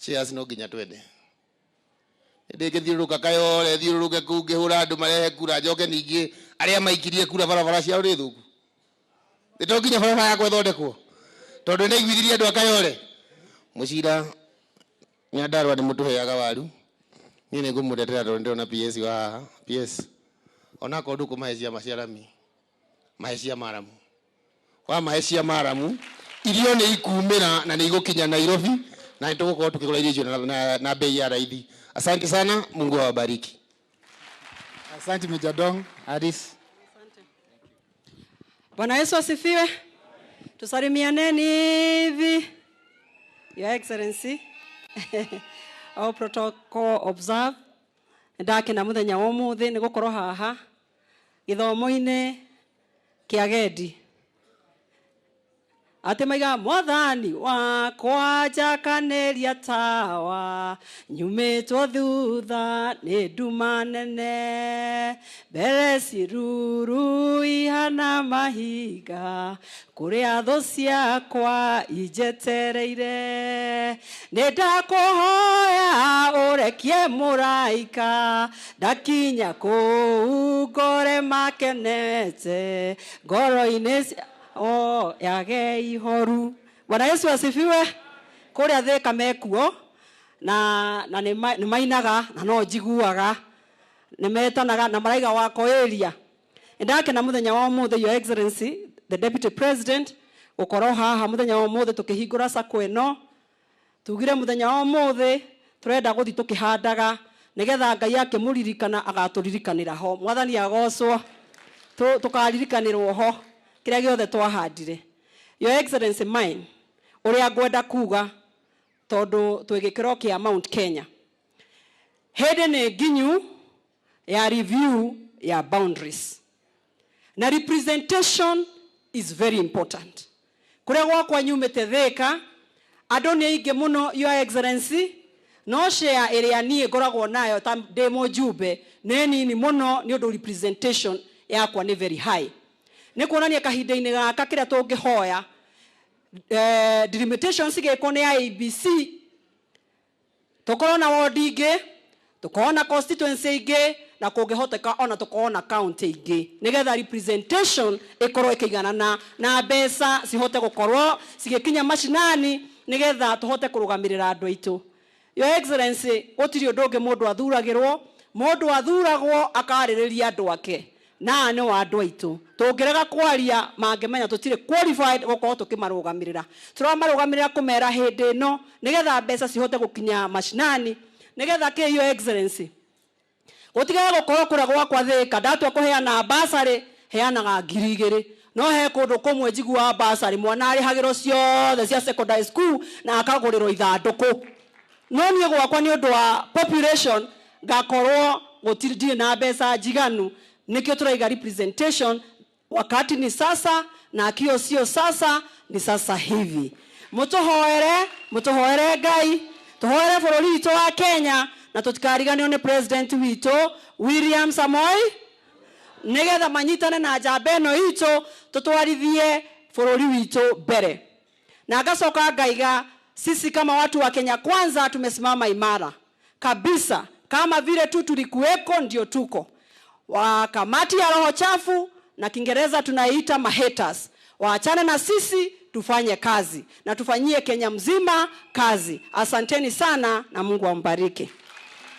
Cheers no ginya twende. Ndege thiruruka kayore thiruruke kunge hura andu marehe kura njoke ningi aria maikirie kura barabara cia uri thuku. Ndio ginya barabara ya gwethondekwo. Tondu nĩ igwithirie andu akayore. Mucira Nyandarua ni mutuheaga waru. Ni nĩ ngumutetera tondu ndona PS wa haha. PS. Ona ko nduku mahecia maciarami. Mahecia maramu. Wa mahecia maramu irio nĩ ikumĩra na nĩ igũkinya Nairobi na nĩtũgũkorwo tukigũra irio na bei ya raithi. Asante sana, Mungu awabariki. Asante Mjadong, Aris. Asante. Bwana Yesu asifiwe. Tusalimianeni hivi. Your Excellency. Our protocol observe. Ndake na muthenya wa umuthi ni gukorwo haha githomo-ini kia gendi. Atemaiga mwathani wakwa njakaneria tawa nyumitwo thutha ni nduma nene mbere ciruru ihana mahiga kuria thu ciakwa injetereire ni ndakuhoya urekie muraika ndakinya kuu ngore makenete ngoro-ini yage ihoru. Bwana Yesu asifiwe. Kuria thika mekuo na ni mainaga na no njiguaga ni metanaga na maraiga wako area. Ndake na muthenya wa umuthi, Your Excellency the Deputy President ukorwo haha muthenya wa umuthi tukihingura sako eno tugire muthenya wa umuthi turenda guthi tukihandaga nigetha Ngai akimuririkana agaturirikanira ho. Mwathani agocwo tukaririkanirwo ho kira giothe twahandire. Your Excellency mine uria ngwenda kuga tondu twigikiro kia Mount Kenya hede ne ginyu ya review ya boundaries na representation is very important. Kuria gwakwa nyumite thika andu ni aingi muno, Your Excellency, no share area nie ngoragwo nayo ta demo jube ne nini muno ni undu representation yakwa ni very high. Ni kuonania kahinda-ini gaka kiria tungihoya delimitations igeko ni ABC tukorwo na ward ingi tukorwo na constituency ingi na kungihoteka ona tukorwo na county ingi nigetha representation ikorwo ikiganana na mbeca cihote gukorwo cigikinya mashinani nigetha tuhote kurugamirira andu aitu. Your Excellency, gutiri undu ungi mundu athuragirwo, mundu athuragwo akaririria andu ake na ni wa andu aitu. Tungirega kwaria mangemenya tutire qualified gukorwo tukimarugamirira. Turamarugamirira kumera hindi no nigetha mbeca cihote gukinya mashinani nigetha ke Your Excellency gutigaga gukorwo kura gwakwa thika ndatwa kuheana basari heanaga 2,000 no he kundu kumwe njigua basari mwana ari hagiro ciothe cia secondary school na akagurirwo ithanduku no nie gwakwa ni undu wa population ngakorwo gutiri na mbeca njiganu nikio turaiga representation wakati ni sasa na kio sio sasa ni sasa hivi. Mutuhoere Ngai tuhoere bururi witu wa Kenya na tutikariganio ni president witu William Samoei nigetha manyitane na njamba ĩno itu tutwarithie bururi witu mbere. Na ngacoka ngaiga sisi kama watu wa Kenya kwanza tumesimama imara kabisa, kama vile tu tulikuweko ndio tuko. Wa kamati ya roho chafu na Kiingereza tunaita mahaters waachane na sisi, tufanye kazi na tufanyie Kenya mzima kazi. Asanteni sana na Mungu ambariki.